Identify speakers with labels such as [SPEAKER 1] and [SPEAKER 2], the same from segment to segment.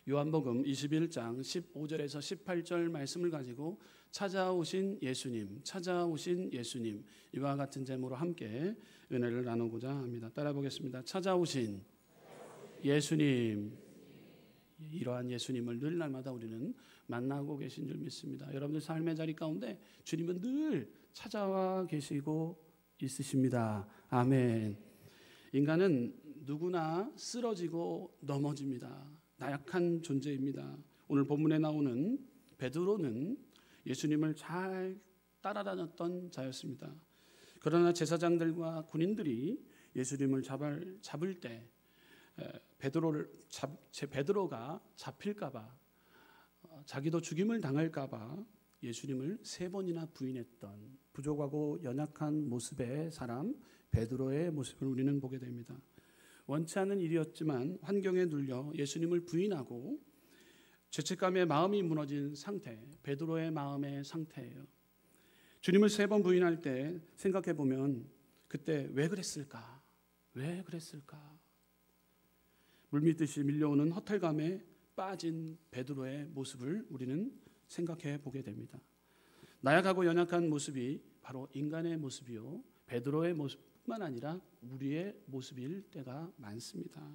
[SPEAKER 1] 요한복음 21장 15절에서 18절 말씀을 가지고 찾아오신 예수님 이와 같은 제목으로 함께 은혜를 나누고자 합니다. 따라 보겠습니다. 찾아오신 예수님. 이러한 예수님을 늘 날마다 우리는 만나고 계신 줄 믿습니다. 여러분들 삶의 자리 가운데 주님은 늘 찾아와 계시고 있으십니다. 아멘. 인간은 누구나 쓰러지고 넘어집니다. 나약한 존재입니다. 오늘 본문에 나오는 베드로는 예수님을 잘 따라다녔던 자였습니다. 그러나 제사장들과 군인들이 예수님을 잡을 때 베드로가 잡힐까봐, 자기도 죽임을 당할까봐 예수님을 3번이나 부인했던 부족하고 연약한 모습의 사람 베드로의 모습을 우리는 보게 됩니다. 원치 않은 일이었지만 환경에 눌려 예수님을 부인하고 죄책감에 마음이 무너진 상태, 베드로의 마음의 상태예요. 주님을 3번 부인할 때 생각해 보면 그때 왜 그랬을까? 물밀듯이 밀려오는 허탈감에 빠진 베드로의 모습을 우리는 생각해 보게 됩니다. 나약하고 연약한 모습이 바로 인간의 모습이요, 베드로의 모습뿐만 아니라 우리의 모습일 때가 많습니다.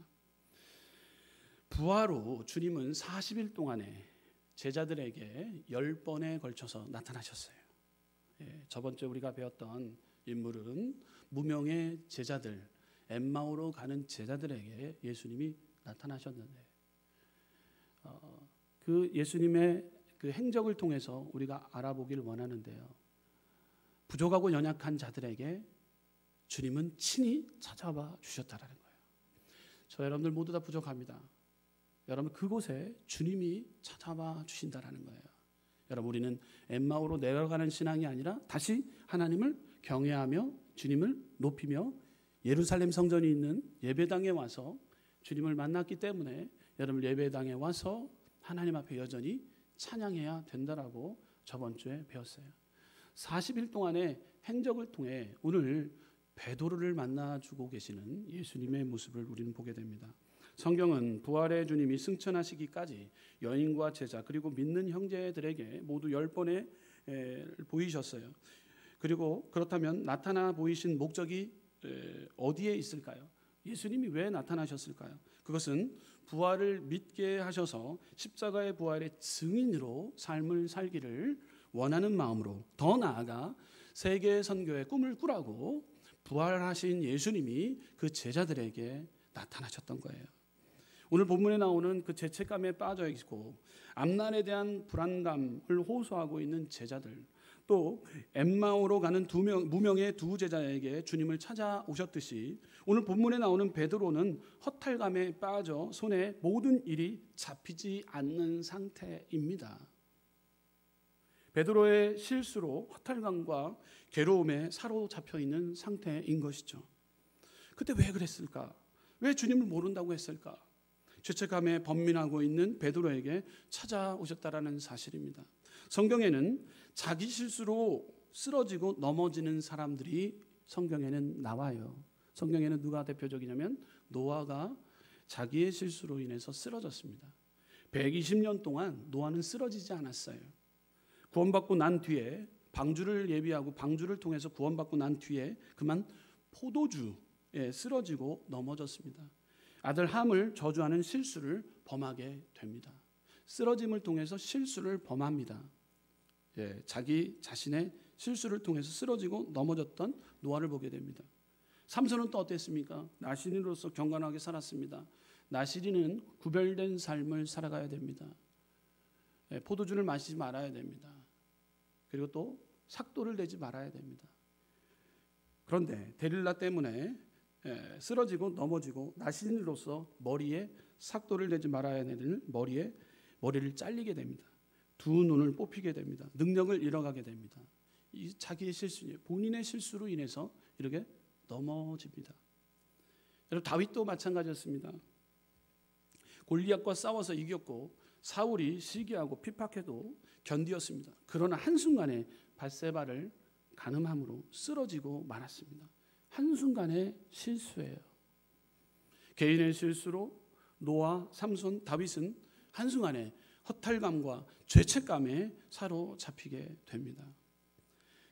[SPEAKER 1] 부활후 주님은 40일 동안에 제자들에게 10번에 걸쳐서 나타나셨어요. 저번 주에 우리가 배웠던 인물은 무명의 제자들, 엠마오로 가는 제자들에게 예수님이 나타나셨는데 그 예수님의 그 행적을 통해서 우리가 알아보기를 원하는데요. 부족하고 연약한 자들에게 주님은 친히 찾아와 주셨다라는 거예요. 저 여러분들 모두 다 부족합니다. 여러분 그곳에 주님이 찾아와 주신다라는 거예요. 여러분 우리는 엠마오로 내려가는 신앙이 아니라 다시 하나님을 경외하며 주님을 높이며 예루살렘 성전이 있는 예배당에 와서 주님을 만났기 때문에 여러분 예배당에 와서 하나님 앞에 여전히 찬양해야 된다라고 저번 주에 배웠어요. 40일 동안의 행적을 통해 오늘 베드로를 만나주고 계시는 예수님의 모습을 우리는 보게 됩니다. 성경은 부활의 주님이 승천하시기까지 여인과 제자 그리고 믿는 형제들에게 모두 10번에 보이셨어요. 그리고 그렇다면 나타나 보이신 목적이 어디에 있을까요? 예수님이 왜 나타나셨을까요? 그것은 부활을 믿게 하셔서 십자가의 부활의 증인으로 삶을 살기를 원하는 마음으로, 더 나아가 세계 선교의 꿈을 꾸라고 부활하신 예수님이 그 제자들에게 나타나셨던 거예요. 오늘 본문에 나오는 그 죄책감에 빠져 있고 앞날에 대한 불안감을 호소하고 있는 제자들, 또 엠마오로 가는 무명의 두 제자에게 주님을 찾아오셨듯이 오늘 본문에 나오는 베드로는 허탈감에 빠져 손에 모든 일이 잡히지 않는 상태입니다. 베드로의 실수로 허탈감과 괴로움에 사로잡혀 있는 상태인 것이죠. 그때 왜 그랬을까? 왜 주님을 모른다고 했을까? 죄책감에 번민하고 있는 베드로에게 찾아오셨다라는 사실입니다. 성경에는 자기 실수로 쓰러지고 넘어지는 사람들이 성경에는 나와요. 성경에는 누가 대표적이냐면 노아가 자기의 실수로 인해서 쓰러졌습니다. 120년 동안 노아는 쓰러지지 않았어요. 구원받고 난 뒤에 방주를 예비하고 방주를 통해서 구원받고 난 뒤에 그만 포도주에 쓰러지고 넘어졌습니다. 아들 함을 저주하는 실수를 범하게 됩니다. 쓰러짐을 통해서 실수를 범합니다. 자기 자신의 실수를 통해서 쓰러지고 넘어졌던 노아를 보게 됩니다. 삼손은 또 어땠습니까? 나시린으로서 경건하게 살았습니다. 나시린은 구별된 삶을 살아가야 됩니다. 포도주를 마시지 말아야 됩니다. 그리고 또 삭도를 내지 말아야 됩니다. 그런데 데릴라 때문에 쓰러지고 넘어지고 나시린으로서 머리에 삭도를 내지 말아야 되는 머리를 잘리게 됩니다. 두 눈을 뽑히게 됩니다. 능력을 잃어가게 됩니다. 이 자기의 실수, 본인의 실수로 인해서 이렇게 넘어집니다. 여러분 다윗도 마찬가지였습니다. 골리앗과 싸워서 이겼고 사울이 시기하고 핍박해도 견디었습니다. 그러나 한순간에 밧세바를 간음함으로 쓰러지고 말았습니다. 한순간의 실수예요. 개인의 실수로 노아, 삼손, 다윗은 한순간에 허탈감과 죄책감에 사로잡히게 됩니다.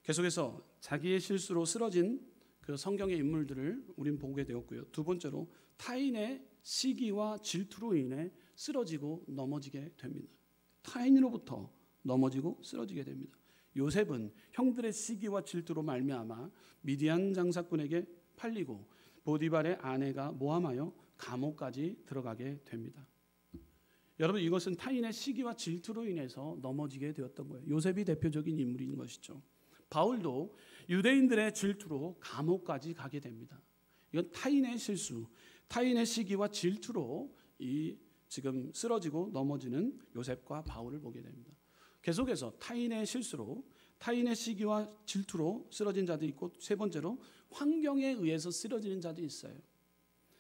[SPEAKER 1] 계속해서 자기의 실수로 쓰러진 그 성경의 인물들을 우린 보게 되었고요. 두 번째로 타인의 시기와 질투로 인해 쓰러지고 넘어지게 됩니다. 타인으로부터 넘어지고 쓰러지게 됩니다. 요셉은 형들의 시기와 질투로 말미암아 미디안 장사꾼에게 팔리고 보디발의 아내가 모함하여 감옥까지 들어가게 됩니다. 여러분, 이것은 타인의 시기와 질투로 인해서 넘어지게 되었던 거예요. 요셉이 대표적인 인물인 것이죠. 바울도 유대인들의 질투로 감옥까지 가게 됩니다. 이건 타인의 실수, 타인의 시기와 질투로 지금 쓰러지고 넘어지는 요셉과 바울을 보게 됩니다. 계속해서 타인의 실수로, 타인의 시기와 질투로 쓰러진 자도 있고, 세 번째로 환경에 의해서 쓰러지는 자도 있어요.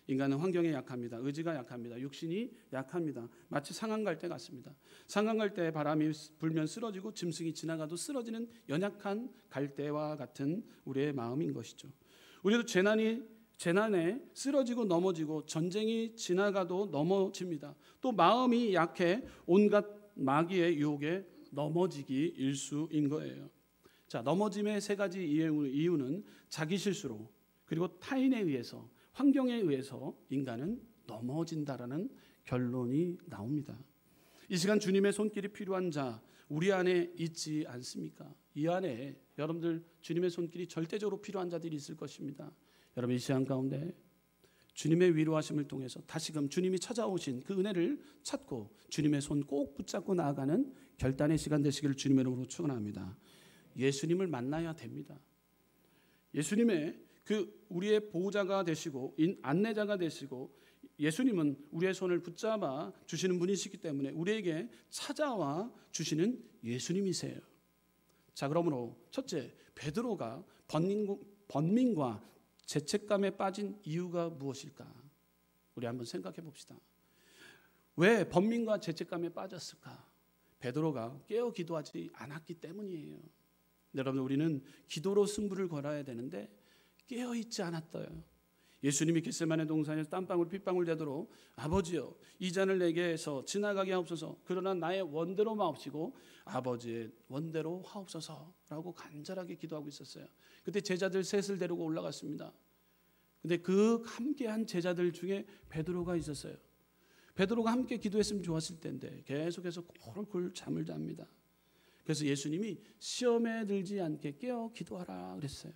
[SPEAKER 1] 인간은 환경에 약합니다. 의지가 약합니다. 육신이 약합니다. 마치 상한 갈대 같습니다. 상한 갈대에 바람이 불면 쓰러지고 짐승이 지나가도 쓰러지는 연약한 갈대와 같은 우리의 마음인 것이죠. 우리도 재난에 쓰러지고 넘어지고, 전쟁이 지나가도 넘어집니다. 또 마음이 약해 온갖 마귀의 유혹에 넘어지기 일수인 거예요. 자, 넘어짐의 세 가지 이유는 자기 실수로, 그리고 타인에 의해서, 환경에 의해서 인간은 넘어진다라는 결론이 나옵니다. 이 시간 주님의 손길이 필요한 자 우리 안에 있지 않습니까? 이 안에 여러분들 주님의 손길이 절대적으로 필요한 자들이 있을 것입니다. 여러분, 이 시간 가운데 주님의 위로하심을 통해서 다시금 주님이 찾아오신 그 은혜를 찾고 주님의 손 꼭 붙잡고 나아가는 결단의 시간 되시기를 주님의 이름으로 축원합니다. 예수님을 만나야 됩니다. 예수님의 우리의 보호자가 되시고 안내자가 되시고, 예수님은 우리의 손을 붙잡아 주시는 분이시기 때문에 우리에게 찾아와 주시는 예수님이세요. 자, 그러므로 첫째, 베드로가 번민과 죄책감에 빠진 이유가 무엇일까? 우리 한번 생각해 봅시다. 왜 번민과 죄책감에 빠졌을까? 베드로가 깨어 기도하지 않았기 때문이에요. 여러분, 우리는 기도로 승부를 걸어야 되는데 깨어 있지 않았어요. 예수님이 겟세마네 동산에서 땀방울 핏방울 되도록 아버지여 이 잔을 내게서 지나가게 하옵소서, 그러나 나의 원대로 마옵시고 아버지의 원대로 하옵소서라고 간절하게 기도하고 있었어요. 그때 제자들 셋을 데리고 올라갔습니다. 근데 그 함께한 제자들 중에 베드로가 있었어요. 베드로가 함께 기도했으면 좋았을 텐데 계속해서 콜콜 잠을 잡니다. 그래서 예수님이 시험에 들지 않게 깨어 기도하라 그랬어요.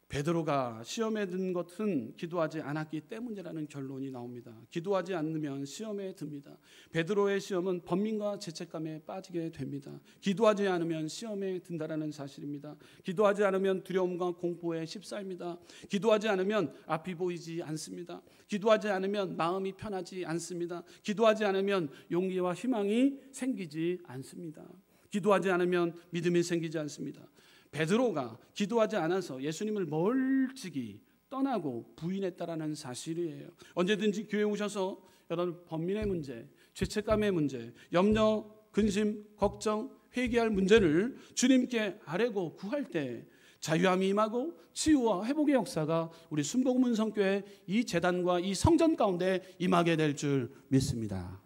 [SPEAKER 1] 베드로가 시험에 든 것은 기도하지 않았기 때문이라는 결론이 나옵니다. 기도하지 않으면 시험에 듭니다. 베드로의 시험은 번민과 죄책감에 빠지게 됩니다. 기도하지 않으면 시험에 든다라는 사실입니다. 기도하지 않으면 두려움과 공포에 휩싸입니다. 기도하지 않으면 앞이 보이지 않습니다. 기도하지 않으면 마음이 편하지 않습니다. 기도하지 않으면 용기와 희망이 생기지 않습니다. 기도하지 않으면 믿음이 생기지 않습니다. 베드로가 기도하지 않아서 예수님을 멀찍이 떠나고 부인했다라는 사실이에요. 언제든지 교회에 오셔서 여러분 번민의 문제, 죄책감의 문제, 염려, 근심, 걱정, 회개할 문제를 주님께 아뢰고 구할 때 자유함이 임하고 치유와 회복의 역사가 우리 순복음은 성교회 이 재단과 이 성전 가운데 임하게 될 줄 믿습니다.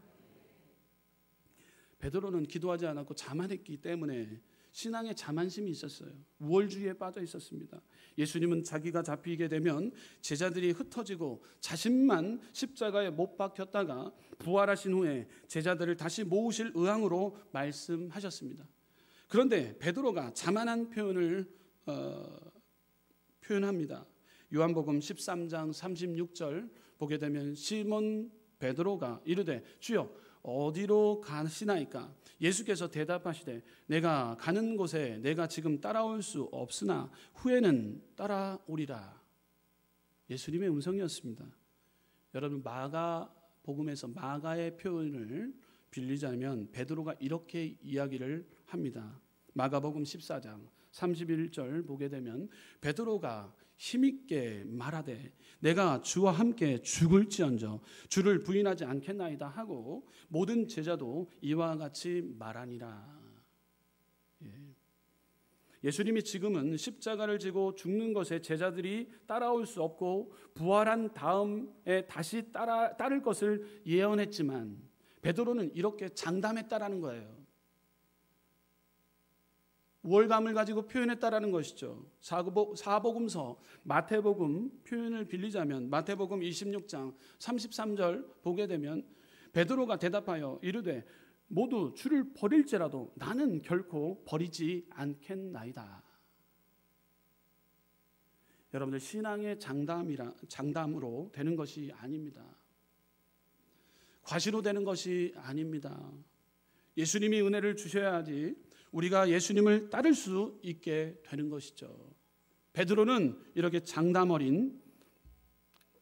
[SPEAKER 1] 베드로는 기도하지 않았고 자만했기 때문에 신앙에 자만심이 있었어요. 우월주의에 빠져 있었습니다. 예수님은 자기가 잡히게 되면 제자들이 흩어지고 자신만 십자가에 못 박혔다가 부활하신 후에 제자들을 다시 모으실 의향으로 말씀하셨습니다. 그런데 베드로가 자만한 표현을 표현합니다. 요한복음 13장 36절 보게 되면 시몬 베드로가 이르되 주여 어디로 가시나이까? 예수께서 대답하시되 내가 가는 곳에 내가 지금 따라올 수 없으나 후에는 따라오리라. 예수님의 음성이었습니다. 여러분, 마가복음에서 마가의 표현을 빌리자면 베드로가 이렇게 이야기를 합니다. 마가복음 14장 31절 보게 되면 베드로가 힘있게 말하되 내가 주와 함께 죽을지언정 주를 부인하지 않겠나이다 하고 모든 제자도 이와 같이 말하니라. 예수님이 지금은 십자가를 지고 죽는 것에 제자들이 따라올 수 없고 부활한 다음에 다시 따를 것을 예언했지만 베드로는 이렇게 장담했다라는 거예요. 우월감을 가지고 표현했다라는 것이죠. 사복음서 마태복음 표현을 빌리자면 마태복음 26장 33절 보게 되면 베드로가 대답하여 이르되 모두 주를 버릴지라도 나는 결코 버리지 않겠나이다. 여러분들, 신앙의 장담으로 되는 것이 아닙니다. 과시로 되는 것이 아닙니다. 예수님이 은혜를 주셔야지 우리가 예수님을 따를 수 있게 되는 것이죠. 베드로는 이렇게 장담 어린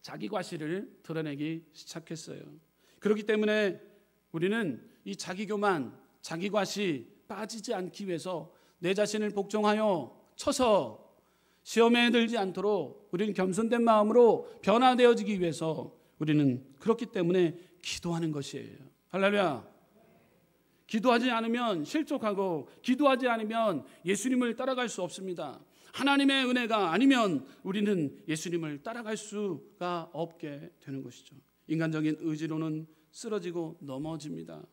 [SPEAKER 1] 자기 과시를 드러내기 시작했어요. 그렇기 때문에 우리는 이 자기 교만, 자기 과시 빠지지 않기 위해서 내 자신을 복종하여 쳐서 시험에 들지 않도록 우리는 겸손된 마음으로 변화되어지기 위해서 우리는 그렇기 때문에 기도하는 것이에요. 할렐루야. 기도하지 않으면 실족하고 기도하지 않으면 예수님을 따라갈 수 없습니다. 하나님의 은혜가 아니면 우리는 예수님을 따라갈 수가 없게 되는 것이죠. 인간적인 의지로는 쓰러지고 넘어집니다.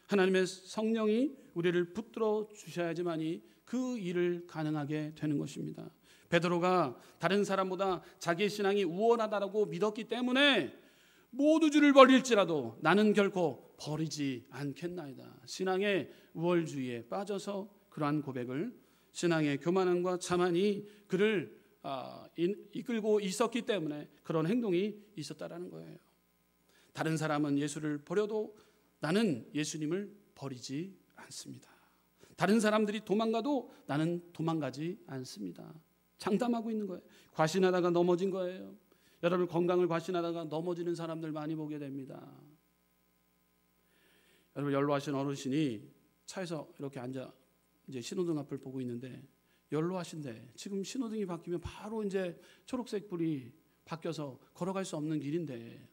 [SPEAKER 1] 하나님의 성령이 우리를 붙들어 주셔야지만이 그 일을 가능하게 되는 것입니다. 베드로가 다른 사람보다 자기의 신앙이 우월하다고 믿었기 때문에 모두 주를 버릴지라도 나는 결코 버리지 않겠나이다. 신앙의 우월주의에 빠져서 그러한 고백을, 신앙의 교만함과 자만이 그를 이끌고 있었기 때문에 그런 행동이 있었다라는 거예요. 다른 사람은 예수를 버려도 나는 예수님을 버리지 않습니다. 다른 사람들이 도망가도 나는 도망가지 않습니다. 장담하고 있는 거예요. 과신하다가 넘어진 거예요. 여러분, 건강을 과신하다가 넘어지는 사람들 많이 보게 됩니다. 여러분, 연로하신 어르신이 차에서 이렇게 앉아 이제 신호등 앞을 보고 있는데 연로하신데 지금 신호등이 바뀌면 바로 이제 초록색 불이 바뀌어서 걸어갈 수 없는 길인데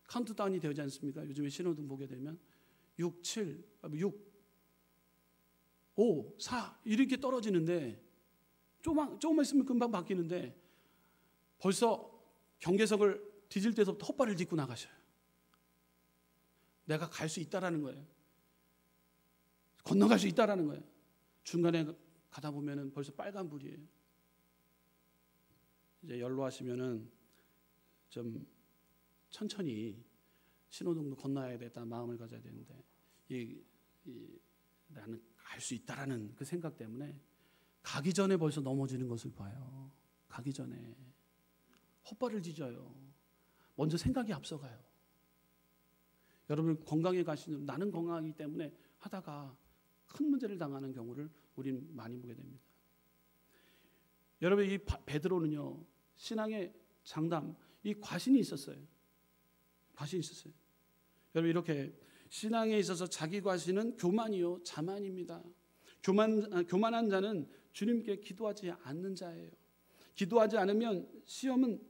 [SPEAKER 1] 카운트다운이 되지 않습니까? 요즘에 신호등 보게 되면 6, 7, 6, 5, 4 이렇게 떨어지는데 조금만 있으면 금방 바뀌는데 벌써 경계석을 뒤질 때서부터 헛발을 딛고 나가셔요. 내가 갈 수 있다라는 거예요. 건너갈 수 있다라는 거예요. 중간에 가다 보면은 벌써 빨간불이에요. 이제 연로하시면은 좀 천천히 신호등도 건너야 되겠다는 마음을 가져야 되는데 나는 갈 수 있다라는 그 생각 때문에 가기 전에 벌써 넘어지는 것을 봐요. 가기 전에 헛발을 뒤져요. 먼저 생각이 앞서가요. 여러분, 건강에 가시는, 나는 건강하기 때문에 하다가 큰 문제를 당하는 경우를 우리는 많이 보게 됩니다. 여러분, 이 베드로는요, 신앙의 장담, 이 과신이 있었어요. 과신이 있었어요. 여러분, 이렇게 신앙에 있어서 자기 과신은 교만이요 자만입니다. 교만한 자는 주님께 기도하지 않는 자예요. 기도하지 않으면 시험은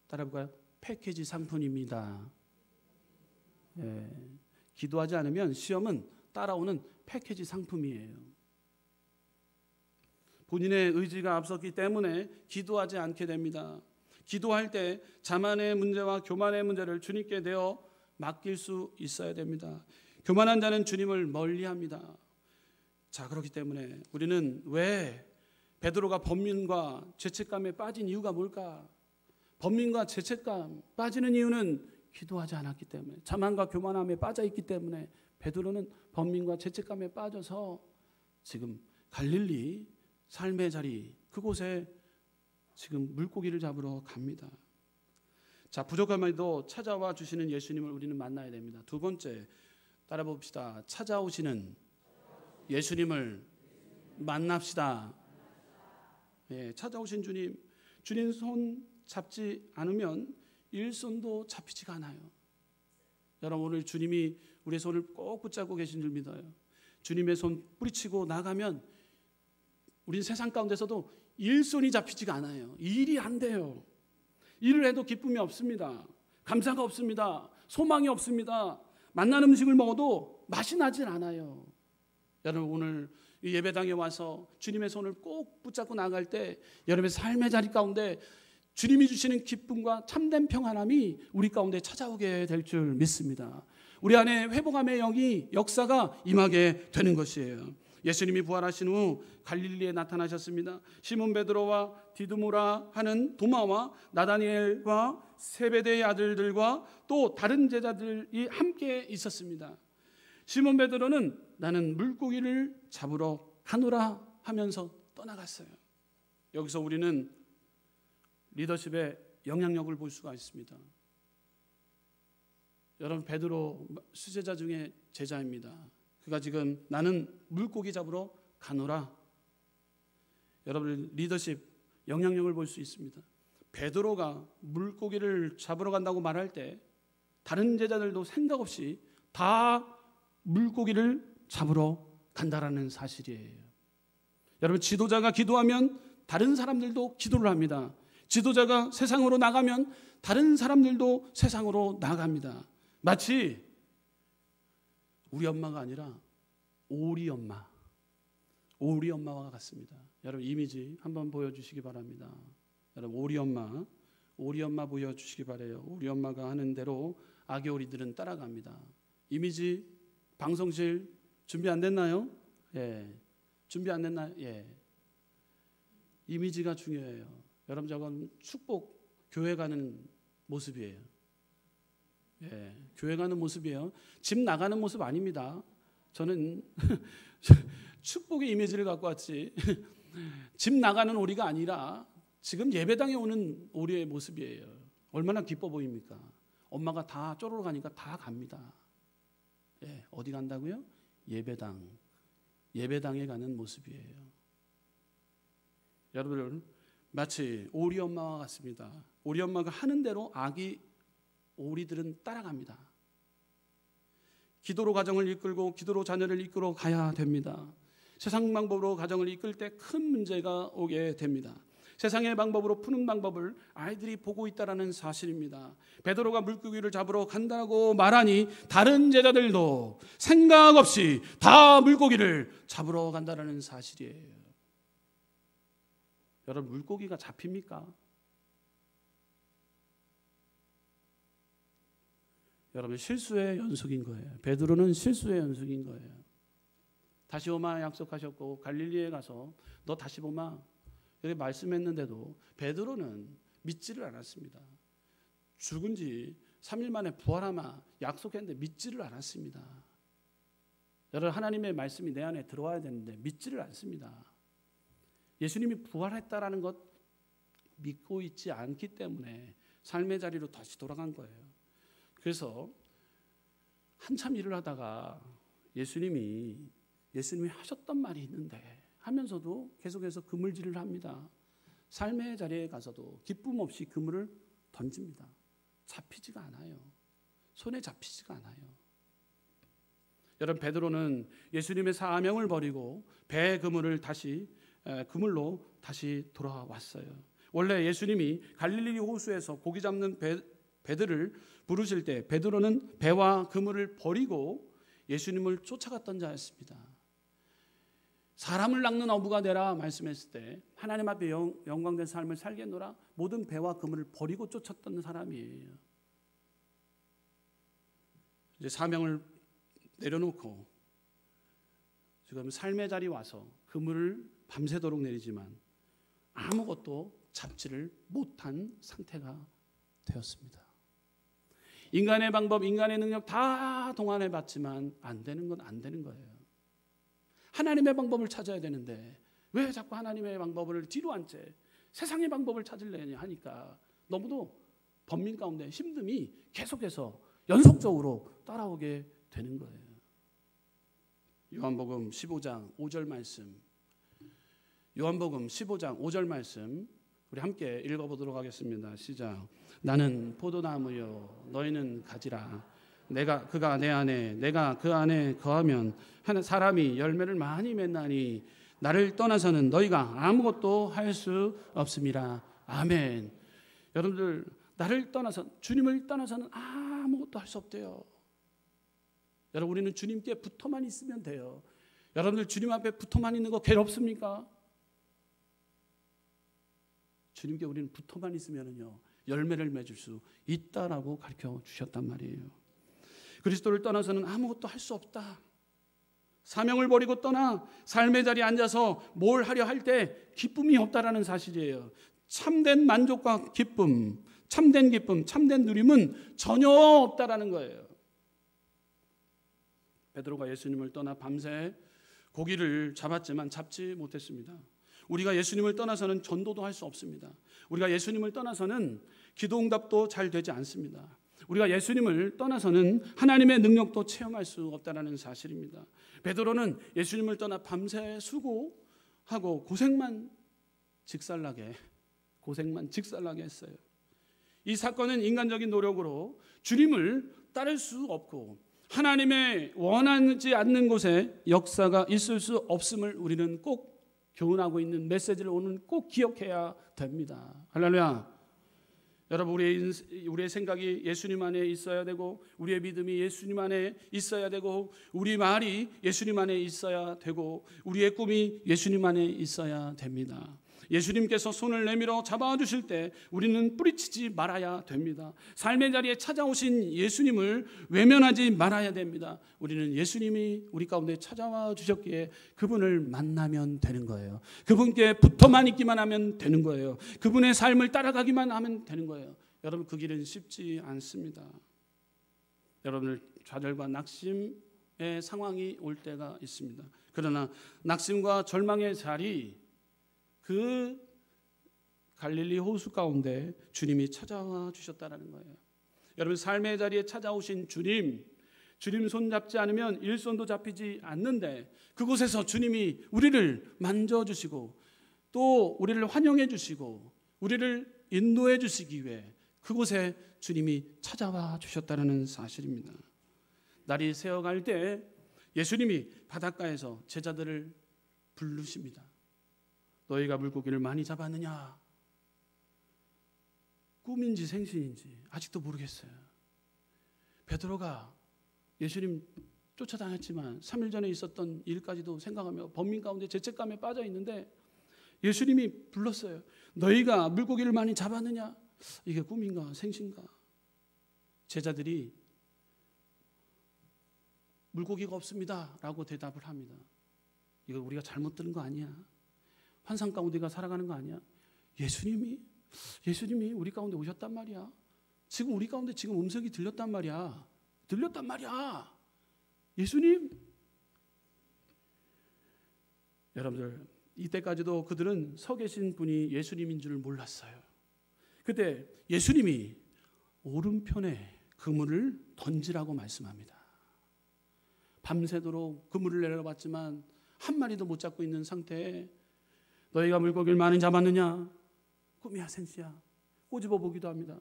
[SPEAKER 1] 따라볼까요? 패키지 상품입니다. 예, 기도하지 않으면 시험은 따라오는 패키지 상품이에요. 본인의 의지가 앞섰기 때문에 기도하지 않게 됩니다. 기도할 때 자만의 문제와 교만의 문제를 주님께 내어 맡길 수 있어야 됩니다. 교만한 자는 주님을 멀리합니다. 자, 그렇기 때문에 우리는 왜 베드로가 번민과 죄책감에 빠진 이유가 뭘까? 번민과 죄책감 빠지는 이유는 기도하지 않았기 때문에, 자만과 교만함에 빠져 있기 때문에 베드로는 번민과 죄책감에 빠져서 지금 갈릴리 삶의 자리, 그곳에 지금 물고기를 잡으러 갑니다. 자, 부족함에도 찾아와 주시는 예수님을 우리는 만나야 됩니다. 두 번째, 따라 봅시다. 찾아오시는 예수님을 만납시다. 예, 찾아오신 주님 손 잡지 않으면 일손도 잡히지가 않아요. 여러분, 오늘 주님이 우리의 손을 꼭 붙잡고 계신 줄 믿어요. 주님의 손 뿌리치고 나가면 우린 세상 가운데서도 일손이 잡히지가 않아요. 일이 안 돼요. 일을 해도 기쁨이 없습니다. 감사가 없습니다. 소망이 없습니다. 맛난 음식을 먹어도 맛이 나질 않아요. 여러분, 오늘 이 예배당에 와서 주님의 손을 꼭 붙잡고 나아갈 때 여러분의 삶의 자리 가운데 주님이 주시는 기쁨과 참된 평안함이 우리 가운데 찾아오게 될 줄 믿습니다. 우리 안에 회복함의 영이 역사가 임하게 되는 것이에요. 예수님이 부활하신 후 갈릴리에 나타나셨습니다. 시몬 베드로와 디두모라 하는 도마와 나다니엘과 세베대의 아들들과 또 다른 제자들이 함께 있었습니다. 시몬 베드로는 나는 물고기를 잡으러 가노라 하면서 떠나갔어요. 여기서 우리는 리더십의 영향력을 볼 수가 있습니다. 여러분, 베드로 수제자 중에 제자입니다. 그가 지금 나는 물고기 잡으러 가노라. 여러분, 리더십 영향력을 볼 수 있습니다. 베드로가 물고기를 잡으러 간다고 말할 때 다른 제자들도 생각 없이 다 물고기를 잡으러 간다라는 사실이에요. 여러분, 지도자가 기도하면 다른 사람들도 기도를 합니다. 지도자가 세상으로 나가면 다른 사람들도 세상으로 나갑니다. 마치 우리 엄마가 아니라 오리 엄마와 같습니다. 여러분, 이미지 한번 보여주시기 바랍니다. 여러분, 오리 엄마 보여주시기 바래요. 오리 엄마가 하는 대로 아기 오리들은 따라갑니다. 이미지 방송실 준비 안 됐나요? 예, 준비 안 됐나요? 예, 이미지가 중요해요. 여러분, 저건 축복 교회 가는 모습이에요. 예, 교회 가는 모습이에요. 집 나가는 모습 아닙니다. 저는 축복의 이미지를 갖고 왔지 집 나가는 오리가 아니라 지금 예배당에 오는 오리의 모습이에요. 얼마나 기뻐 보입니까? 엄마가 다 쪼르르 가니까 다 갑니다. 예, 어디 간다고요? 예배당에 가는 모습이에요. 여러분, 마치 오리 엄마와 같습니다. 오리 엄마가 하는 대로 아기 오리들은 따라갑니다. 기도로 가정을 이끌고 기도로 자녀를 이끌어 가야 됩니다. 세상 방법으로 가정을 이끌 때 큰 문제가 오게 됩니다. 세상의 방법으로 푸는 방법을 아이들이 보고 있다는 사실입니다. 베드로가 물고기를 잡으러 간다고 말하니 다른 제자들도 생각 없이 다 물고기를 잡으러 간다는 사실이에요. 여러분, 물고기가 잡힙니까? 여러분, 실수의 연속인 거예요. 베드로는 실수의 연속인 거예요. 다시 오마 약속하셨고 갈릴리에 가서 너 다시 보마 이렇게 말씀했는데도 베드로는 믿지를 않았습니다. 죽은 지 3일 만에 부활하마 약속했는데 믿지를 않았습니다. 여러분, 하나님의 말씀이 내 안에 들어와야 되는데 믿지를 않습니다. 예수님이 부활했다라는 것 믿고 있지 않기 때문에 삶의 자리로 다시 돌아간 거예요. 그래서 한참 일을 하다가 예수님이 하셨던 말이 있는데 하면서도 계속해서 그물질을 합니다. 삶의 자리에 가서도 기쁨 없이 그물을 던집니다. 잡히지가 않아요. 손에 잡히지가 않아요. 여러분, 베드로는 예수님의 사명을 버리고 배 그물로 다시 돌아왔어요. 원래 예수님이 갈릴리 호수에서 고기 잡는 배들을 부르실 때 베드로는 배와 그물을 버리고 예수님을 쫓아갔던 자였습니다. 사람을 낚는 어부가 되라 말씀했을 때 하나님 앞에 영광된 삶을 살겠노라 모든 배와 그물을 버리고 쫓았던 사람이에요. 이제 사명을 내려놓고 지금 삶의 자리 와서 그물을 밤새도록 내리지만 아무것도 잡지를 못한 상태가 되었습니다. 인간의 방법, 인간의 능력 다 동원해봤지만 안 되는 건 안 되는 거예요. 하나님의 방법을 찾아야 되는데 왜 자꾸 하나님의 방법을 뒤로 한 채 세상의 방법을 찾으려냐 하니까 너무도 번민 가운데 힘듦이 계속해서 연속적으로 따라오게 되는 거예요. 요한복음 15장 5절 말씀, 요한복음 15장 5절 말씀 우리 함께 읽어보도록 하겠습니다. 시작. 나는 포도나무요 너희는 가지라. 그가 내 안에 내가 그 안에 거하면 사람이 열매를 많이 맺나니 나를 떠나서는 너희가 아무것도 할 수 없음이라. 아멘. 여러분들, 나를 떠나서 주님을 떠나서는 아무것도 할 수 없대요. 여러분, 우리는 주님께 붙어만 있으면 돼요. 여러분들 주님 앞에 붙어만 있는 거 괴롭습니까? 주님께 우리는 붙어만 있으면요 열매를 맺을 수 있다라고 가르쳐 주셨단 말이에요. 그리스도를 떠나서는 아무것도 할 수 없다. 사명을 버리고 떠나 삶의 자리에 앉아서 뭘 하려 할 때 기쁨이 없다라는 사실이에요. 참된 만족과 기쁨, 참된 기쁨, 참된 누림은 전혀 없다라는 거예요. 베드로가 예수님을 떠나 밤새 고기를 잡았지만 잡지 못했습니다. 우리가 예수님을 떠나서는 전도도 할 수 없습니다. 우리가 예수님을 떠나서는 기도응답도 잘 되지 않습니다. 우리가 예수님을 떠나서는 하나님의 능력도 체험할 수 없다는 사실입니다. 베드로는 예수님을 떠나 밤새 수고하고 고생만 직살나게 했어요. 이 사건은 인간적인 노력으로 주님을 따를 수 없고 하나님의 원하지 않는 곳에 역사가 있을 수 없음을 우리는 꼭 교훈하고 있는 메시지를 오늘 꼭 기억해야 됩니다. 할렐루야. 여러분, 우리의 생각이 예수님 안에 있어야 되고, 우리의 믿음이 예수님 안에 있어야 되고, 우리 말이 예수님 안에 있어야 되고, 우리의 꿈이 예수님 안에 있어야 됩니다. 예수님께서 손을 내밀어 잡아주실 때 우리는 뿌리치지 말아야 됩니다. 삶의 자리에 찾아오신 예수님을 외면하지 말아야 됩니다. 우리는 예수님이 우리 가운데 찾아와 주셨기에 그분을 만나면 되는 거예요. 그분께 붙어만 있기만 하면 되는 거예요. 그분의 삶을 따라가기만 하면 되는 거예요. 여러분, 그 길은 쉽지 않습니다. 여러분들 좌절과 낙심의 상황이 올 때가 있습니다. 그러나 낙심과 절망의 자리, 그 갈릴리 호수 가운데 주님이 찾아와 주셨다는 거예요. 여러분, 삶의 자리에 찾아오신 주님 손잡지 않으면 일손도 잡히지 않는데 그곳에서 주님이 우리를 만져주시고 또 우리를 환영해 주시고 우리를 인도해 주시기 위해 그곳에 주님이 찾아와 주셨다는 사실입니다. 날이 새어갈 때 예수님이 바닷가에서 제자들을 부르십니다. 너희가 물고기를 많이 잡았느냐? 꿈인지 생신인지 아직도 모르겠어요. 베드로가 예수님 쫓아다녔지만 3일 전에 있었던 일까지도 생각하며 번민 가운데 죄책감에 빠져 있는데 예수님이 불렀어요. 너희가 물고기를 많이 잡았느냐? 이게 꿈인가 생신가? 제자들이 물고기가 없습니다 라고 대답을 합니다. 이거 우리가 잘못 들은 거 아니야? 환상 가운데가 살아가는 거 아니야? 예수님이 우리 가운데 오셨단 말이야. 지금 우리 가운데 지금 음성이 들렸단 말이야. 예수님. 여러분들, 이때까지도 그들은 서 계신 분이 예수님인 줄 몰랐어요. 그때 예수님이 오른편에 그물을 던지라고 말씀합니다. 밤새도록 그물을 내려봤지만 한 마리도 못 잡고 있는 상태에 너희가 물고기를 많이 잡았느냐? 꿈이야 생시야? 꼬집어 보기도 합니다.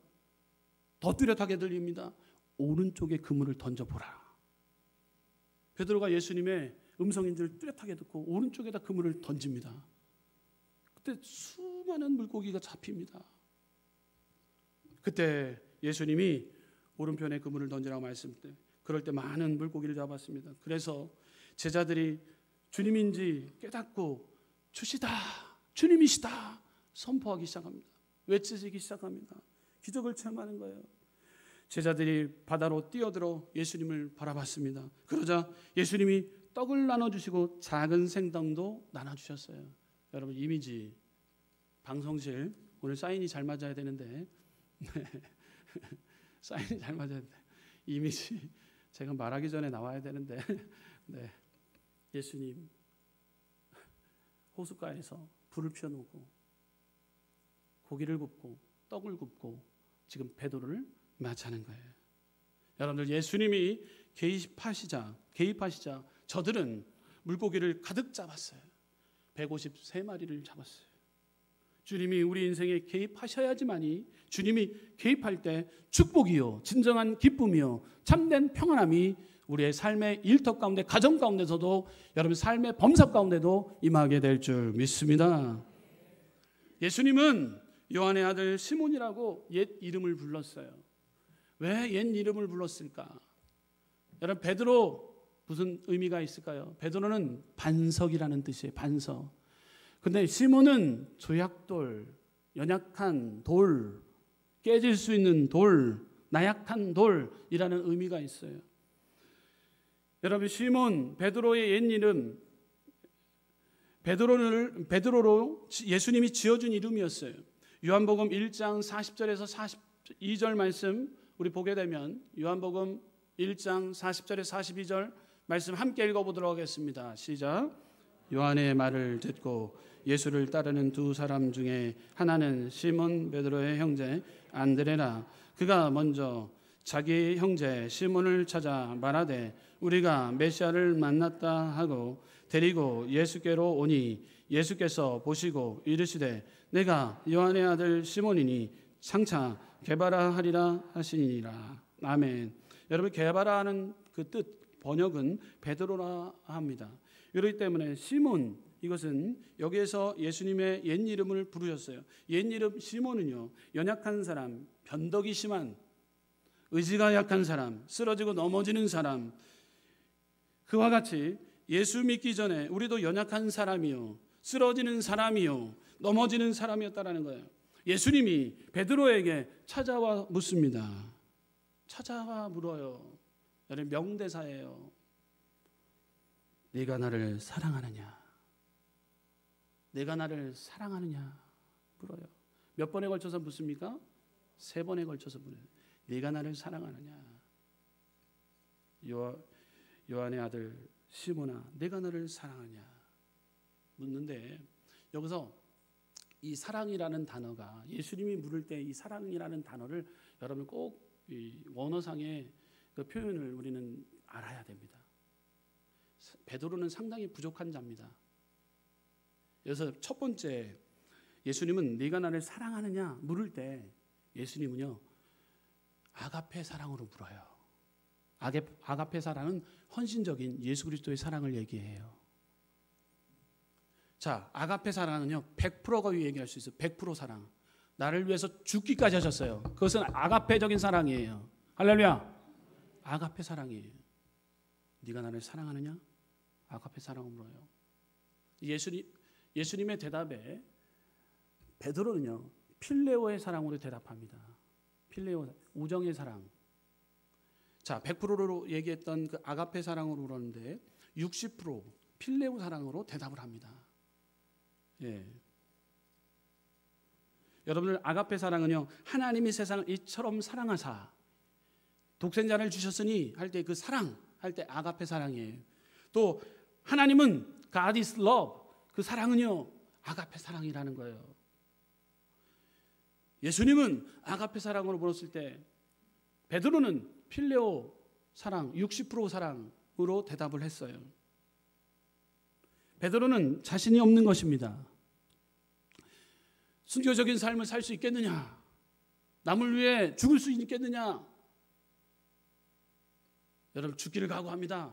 [SPEAKER 1] 더 뚜렷하게 들립니다. 오른쪽에 그물을 던져보라. 베드로가 예수님의 음성인 줄 뚜렷하게 듣고 오른쪽에다 그물을 던집니다. 그때 수많은 물고기가 잡힙니다. 그때 예수님이 오른편에 그물을 던지라고 말씀때 그럴 때 많은 물고기를 잡았습니다. 그래서 제자들이 주님인지 깨닫고 주님이시다 선포하기 시작합니다. 외치기 시작합니다. 기적을 체험하는 거예요. 제자들이 바다로 뛰어들어 예수님을 바라봤습니다. 그러자 예수님이 떡을 나눠주시고 작은 생덩도 나눠주셨어요. 여러분, 이미지 방송실 오늘 사인이 잘 맞아야 되는데 사인이 잘 맞아야 되는데 이미지 제가 말하기 전에 나와야 되는데 네. 예수님 호숫가에서 불을 피워놓고 고기를 굽고 떡을 굽고 지금 베드로를 맞이하는 거예요. 여러분들, 예수님이 개입하시자 저들은 물고기를 가득 잡았어요. 153마리를 잡았어요. 주님이 우리 인생에 개입하셔야지만이 주님이 개입할 때 축복이요 진정한 기쁨이요 참된 평안함이 우리의 삶의 일터 가운데 가정 가운데서도 여러분 삶의 범사 가운데도 임하게 될 줄 믿습니다. 예수님은 요한의 아들 시몬이라고 옛 이름을 불렀어요. 왜 옛 이름을 불렀을까? 여러분, 베드로 무슨 의미가 있을까요? 베드로는 반석이라는 뜻이에요. 반석. 근데 시몬은 조약돌, 연약한 돌, 깨질 수 있는 돌, 나약한 돌이라는 의미가 있어요. 여러분, 시몬 베드로의 옛 이름 베드로로 예수님이 지어준 이름이었어요. 요한복음 1장 40절에서 42절 말씀 우리 보게 되면 요한복음 1장 40절에서 42절 말씀 함께 읽어보도록 하겠습니다. 시작. 요한의 말을 듣고 예수를 따르는 두 사람 중에 하나는 시몬 베드로의 형제 안드레라. 그가 먼저 자기 형제 시몬을 찾아 말하되 우리가 메시아를 만났다 하고 데리고 예수께로 오니 예수께서 보시고 이르시되 내가 요한의 아들 시몬이니 장차 게바라 하시니라. 아멘. 여러분, 게바라하는 그 뜻 번역은 베드로라 합니다. 이렇기 때문에 시몬, 이것은 여기에서 예수님의 옛 이름을 부르셨어요. 옛 이름 시몬은요, 연약한 사람, 변덕이 심한, 의지가 약한 사람, 쓰러지고 넘어지는 사람, 그와 같이 예수 믿기 전에 우리도 연약한 사람이요, 쓰러지는 사람이요, 넘어지는 사람이었다라는 거예요. 예수님이 베드로에게 찾아와 묻습니다. 찾아와 물어요. 여러분, 명대사예요. 네가 나를 사랑하느냐? 내가 나를 사랑하느냐? 물어요. 몇 번에 걸쳐서 묻습니까? 3번에 걸쳐서 물어요. 네가 나를 사랑하느냐? 요한의 아들 시몬아, 내가 너를 사랑하냐? 묻는데 여기서 이 사랑이라는 단어가 예수님이 물을 때 이 사랑이라는 단어를 여러분 꼭 이 원어상의 그 표현을 우리는 알아야 됩니다. 베드로는 상당히 부족한 자입니다. 그래서 첫 번째, 예수님은 네가 나를 사랑하느냐 물을 때 예수님은요 아가페 사랑으로 물어요. 아가페 사랑은 헌신적인 예수 그리스도의 사랑을 얘기해요. 자, 아가페 사랑은요 100%가 얘기할 수 있어요. 100% 사랑. 나를 위해서 죽기까지 하셨어요. 그것은 아가페적인 사랑이에요. 할렐루야. 아가페 사랑이에요. 네가 나를 사랑하느냐? 아가페 사랑으로 물어요. 예수님의 대답에 베드로는요 필레오의 사랑으로 대답합니다. 필레오, 우정의 사랑. 자, 100%로 얘기했던 그 아가페 사랑으로 그러는데 60% 필레오 사랑으로 대답을 합니다. 예. 여러분들, 아가페 사랑은요 하나님이 세상을 이처럼 사랑하사 독생자를 주셨으니 할 때 그 사랑 할 때 아가페 사랑이에요. 또 하나님은 God is love, 그 사랑은요 아가페 사랑이라는 거예요. 예수님은 아가페 사랑으로 물었을 때 베드로는 필레오 사랑, 60% 사랑으로 대답을 했어요. 베드로는 자신이 없는 것입니다. 순교적인 삶을 살 수 있겠느냐? 남을 위해 죽을 수 있겠느냐? 여러분, 죽기를 각오합니다.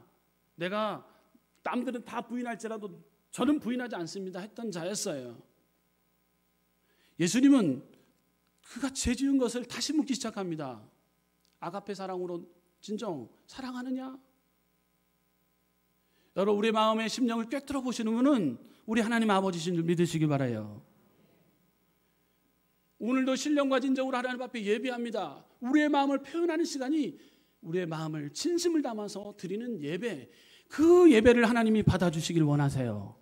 [SPEAKER 1] 내가 남들은 다 부인할지라도 저는 부인하지 않습니다 했던 자였어요. 예수님은 그가 죄 지은 것을 다시 묻기 시작합니다. 아가페 사랑으로 진정 사랑하느냐? 여러분, 우리 마음의 심령을 꿰뚫어 보시는 분은 우리 하나님 아버지신 줄 믿으시기 바라요. 오늘도 신령과 진정으로 하나님 앞에 예배합니다. 우리의 마음을 표현하는 시간이 우리의 마음을 진심을 담아서 드리는 예배, 그 예배를 하나님이 받아주시길 원하세요.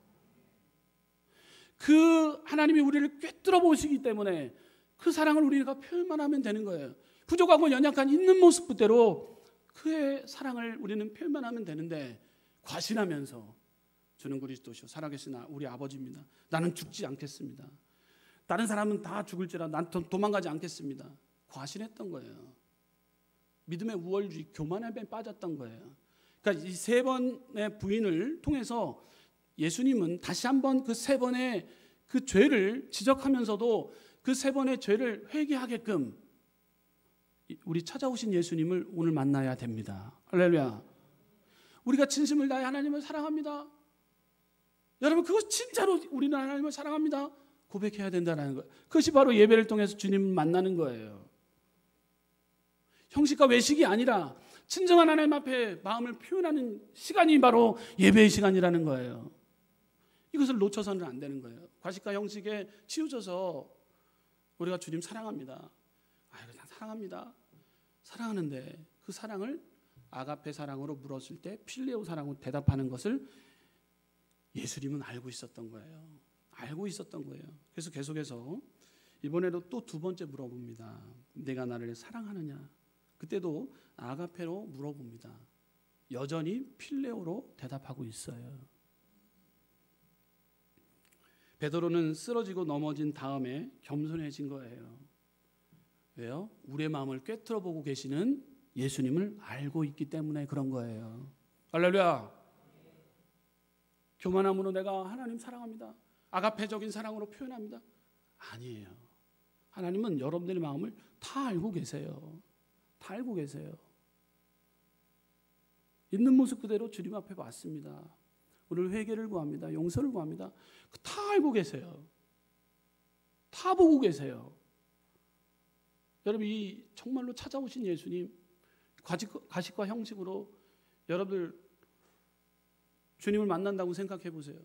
[SPEAKER 1] 그 하나님이 우리를 꿰뚫어 보시기 때문에 그 사랑을 우리가 표현만 하면 되는 거예요. 부족하고 연약한 있는 모습대로 그의 사랑을 우리는 표현만 하면 되는데, 과신하면서 주는 그리스도시오 살아계시나 우리 아버지입니다. 나는 죽지 않겠습니다. 다른 사람은 다 죽을지라 난 도망가지 않겠습니다. 과신했던 거예요. 믿음의 우월주의, 교만에 빠졌던 거예요. 그러니까 이 3번의 부인을 통해서 예수님은 다시 한번 그 3번의 그 죄를 지적하면서도 그 3번의 죄를 회개하게끔 우리 찾아오신 예수님을 오늘 만나야 됩니다. 할렐루야. 우리가 진심을 다해 하나님을 사랑합니다. 여러분, 그것 진짜로 우리는 하나님을 사랑합니다 고백해야 된다는 거예요. 그것이 바로 예배를 통해서 주님을 만나는 거예요. 형식과 외식이 아니라 진정한 하나님 앞에 마음을 표현하는 시간이 바로 예배의 시간이라는 거예요. 이것을 놓쳐서는 안 되는 거예요. 과식과 형식에 치우쳐서 우리가 주님 사랑합니다. 난 사랑합니다. 사랑하는데 그 사랑을 아가페 사랑으로 물었을 때 필레오 사랑으로 대답하는 것을 예수님은 알고 있었던 거예요. 알고 있었던 거예요. 그래서 계속해서 이번에도 또 두 번째 물어봅니다. 내가 나를 사랑하느냐? 그때도 아가페로 물어봅니다. 여전히 필레오로 대답하고 있어요. 베드로는 쓰러지고 넘어진 다음에 겸손해진 거예요. 왜요? 우리의 마음을 꿰뚫어 보고 계시는 예수님을 알고 있기 때문에 그런 거예요. 할렐루야. 교만함으로 내가 하나님 사랑합니다, 아가페적인 사랑으로 표현합니다. 아니에요. 하나님은 여러분들의 마음을 다 알고 계세요. 다 알고 계세요. 있는 모습 그대로 주님 앞에 왔습니다. 오늘 회개를 구합니다. 용서를 구합니다. 다 알고 계세요. 다 보고 계세요. 여러분, 이 정말로 찾아오신 예수님, 가식과 형식으로 여러분들 주님을 만난다고 생각해 보세요.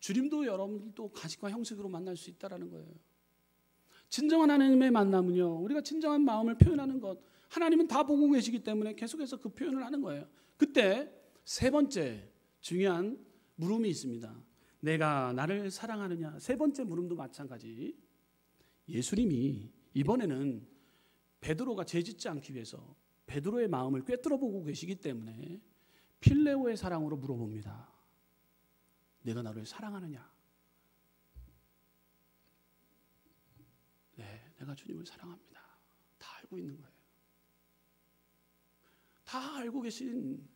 [SPEAKER 1] 주님도 여러분들도 가식과 형식으로 만날 수 있다는 거예요. 진정한 하나님의 만남은요, 우리가 진정한 마음을 표현하는 것, 하나님은 다 보고 계시기 때문에 계속해서 그 표현을 하는 거예요. 그때 세 번째 중요한 물음이 있습니다. 내가 나를 사랑하느냐? 세 번째 물음도 마찬가지. 예수님이 이번에는 베드로가 죄짓지 않기 위해서 베드로의 마음을 꿰뚫어 보고 계시기 때문에 필레오의 사랑으로 물어봅니다. 내가 나를 사랑하느냐? 네, 내가 주님을 사랑합니다. 다 알고 있는 거예요. 다 알고 계신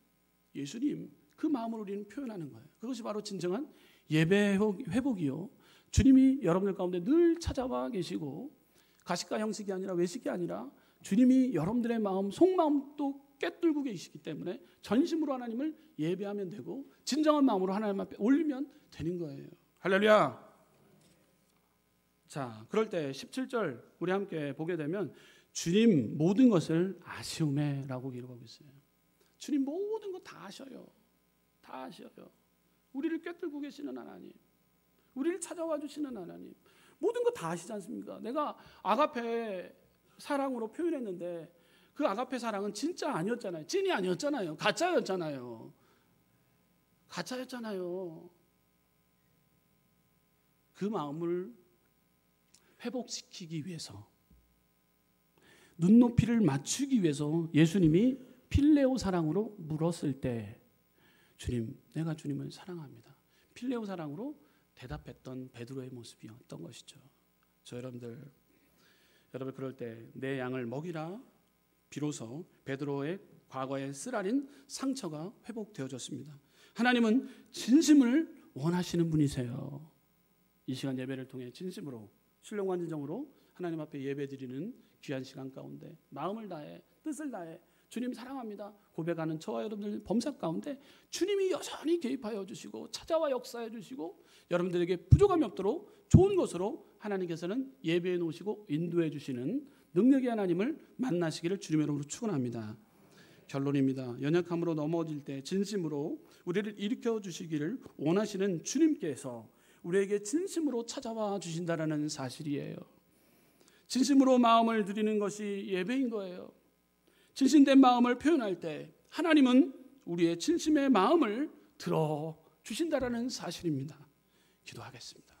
[SPEAKER 1] 예수님, 그 마음을 우리는 표현하는 거예요. 그것이 바로 진정한 예배 회복이요, 주님이 여러분들 가운데 늘 찾아와 계시고 가식과 형식이 아니라 외식이 아니라 주님이 여러분들의 마음, 속마음도 꿰뚫고 계시기 때문에 전심으로 하나님을 예배하면 되고 진정한 마음으로 하나님 앞에 올리면 되는 거예요. 할렐루야. 자, 그럴 때 17절 우리 함께 보게 되면 주님 모든 것을 아시오매라고 기록하고 있어요. 주님 모든 것 다 아셔요. 다 아셔요. 우리를 꿰뚫고 계시는 하나님, 우리를 찾아와 주시는 하나님, 모든 거 다 아시지 않습니까? 내가 아가페 사랑으로 표현했는데 그 아가페 사랑은 진짜 아니었잖아요. 찐이 아니었잖아요. 가짜였잖아요. 가짜였잖아요. 그 마음을 회복시키기 위해서, 눈높이를 맞추기 위해서 예수님이 필레오 사랑으로 물었을 때 주님, 내가 주님을 사랑합니다, 필레오 사랑으로 대답했던 베드로의 모습이었던 것이죠. 여러분 그럴 때 내 양을 먹이라. 비로소 베드로의 과거의 쓰라린 상처가 회복되어졌습니다. 하나님은 진심을 원하시는 분이세요. 이 시간 예배를 통해 진심으로 신령과 진정으로 하나님 앞에 예배드리는 귀한 시간 가운데 마음을 다해 뜻을 다해 주님 사랑합니다 고백하는 저와 여러분들 범사 가운데 주님이 여전히 개입하여 주시고 찾아와 역사해 주시고 여러분들에게 부족함이 없도록 좋은 것으로 하나님께서는 예배해 놓으시고 인도해 주시는 능력의 하나님을 만나시기를 주님의 이름으로 축원합니다. 결론입니다. 연약함으로 넘어질 때 진심으로 우리를 일으켜 주시기를 원하시는 주님께서 우리에게 진심으로 찾아와 주신다라는 사실이에요. 진심으로 마음을 드리는 것이 예배인 거예요. 진심된 마음을 표현할 때 하나님은 우리의 진심의 마음을 들어주신다라는 사실입니다. 기도하겠습니다.